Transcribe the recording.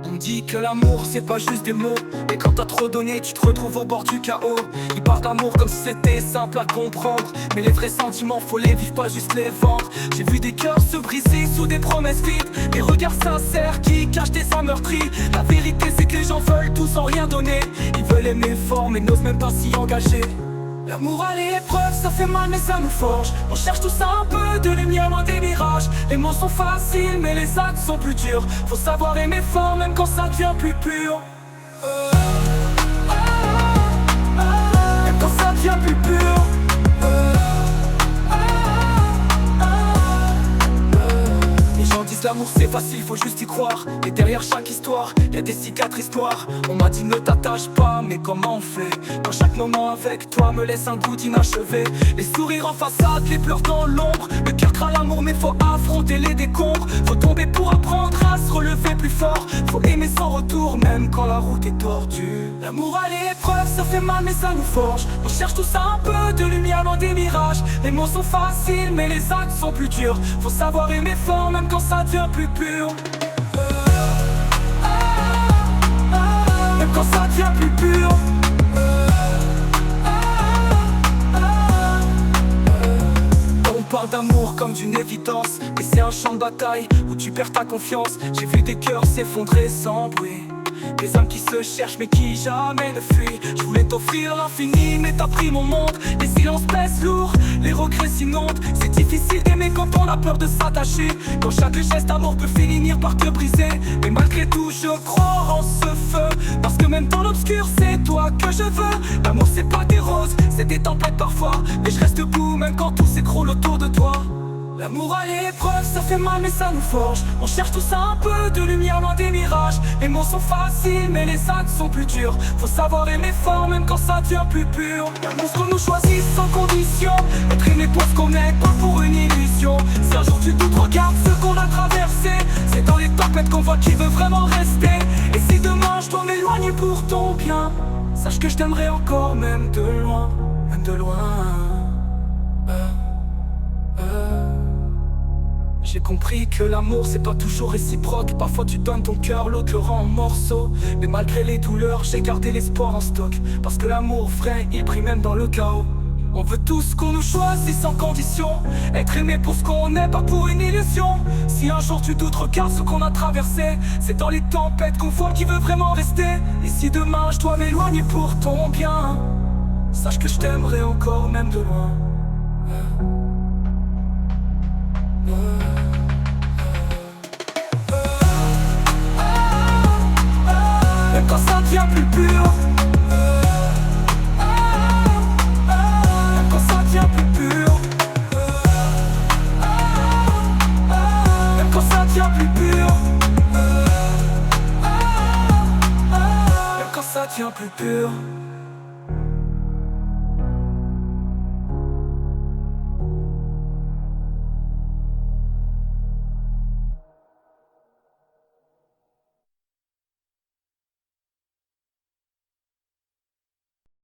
On dit que l'amour c'est pas juste des mots, et quand t'as trop donné tu te retrouves au bord du chaos. Ils parlent d'amour comme si c'était simple à comprendre, mais les vrais sentiments faut les vivre, pas juste les vendre. J'ai vu des cœurs se briser sous des promesses vides, des regards sincères qui cachent des âmes meurtries. La vérité c'est que les gens veulent tout sans rien donner. Ils veulent aimer fort mais n'osent même pas s'y engager. L'amour à l'épreuve, ça fait mal mais ça nous forge. On cherche tous un peu de lumière loin des mirages. Les mots sont faciles mais les actes sont plus durs. Faut savoir aimer fort même quand ça devient plus pur. Même quand ça devient plus pur. Les gens disent l'amour c'est facile, faut juste y croire. Et derrière chaque histoire, y'a des cicatrices noires. On m'a dit ne t'attache pas, mais comment on fait quand chaque moment avec toi me laisse un goût d'inachevé. Les sourires en façade, les pleurs dans l'ombre. Le cœur craint l'amour mais faut affronter les décombres. Faut tomber pour apprendre à se relever plus fort. Faut aimer sans retour même quand la route est tordue. L'amour à l'épreuve, ça fait mal mais ça nous forge. On cherche tous un peu de lumière loin des mirages. Les mots sont faciles mais les actes sont plus durs. Faut savoir aimer fort même quand ça devient plus pur. Même quand ça devient plus pur. On parle d'amour comme d'une évidence, mais c'est un champ de bataille où tu perds ta confiance. J'ai vu des cœurs s'effondrer sans bruit, des âmes qui se cherchent mais qui jamais ne fuient. Je voulais t'offrir l'infini mais t'as pris mon monde. Les silences pèsent lourd, les regrets s'inondent. C'est difficile d'aimer quand on a peur de s'attacher, quand chaque geste d'amour peut finir par te briser. Mais malgré tout je crois en ce feu, parce que même dans l'obscur c'est toi que je veux. L'amour c'est pas des roses, c'est des tempêtes parfois, mais je reste debout même quand tout s'écroule autour de toi. L'amour à l'épreuve, ça fait mal mais ça nous forge. On cherche tous un peu de lumière loin des mirages. Les mots sont faciles mais les actes sont plus durs. Faut savoir aimer fort même quand ça devient plus pur. L'amour qu'on nous choisit sans condition, être aimé pour ce qu'on est, pas pour une illusion. Si un jour tu doutes, regarde ce qu'on a traversé. C'est dans les tempêtes qu'on voit qui veut vraiment rester. Et si demain je dois m'éloigner pour ton bien, sache que je t'aimerai encore même de loin, même de loin. J'ai compris que l'amour c'est pas toujours réciproque. Parfois tu donnes ton cœur, l'autre le rend en morceaux. Mais malgré les douleurs, j'ai gardé l'espoir en stock, parce que l'amour vrai, il brille même dans le chaos. On veut tous qu'on nous choisit sans condition, être aimé pour ce qu'on est, pas pour une illusion. Si un jour tu doutes, regarde ce qu'on a traversé. C'est dans les tempêtes qu'on voit qui veut vraiment rester. Et si demain je dois m'éloigner pour ton bien, sache que je t'aimerai encore même de loin. Même quand ça devient plus pur. Même quand ça devient plus pur. Même quand ça devient plus pur. Même quand ça devient plus pur.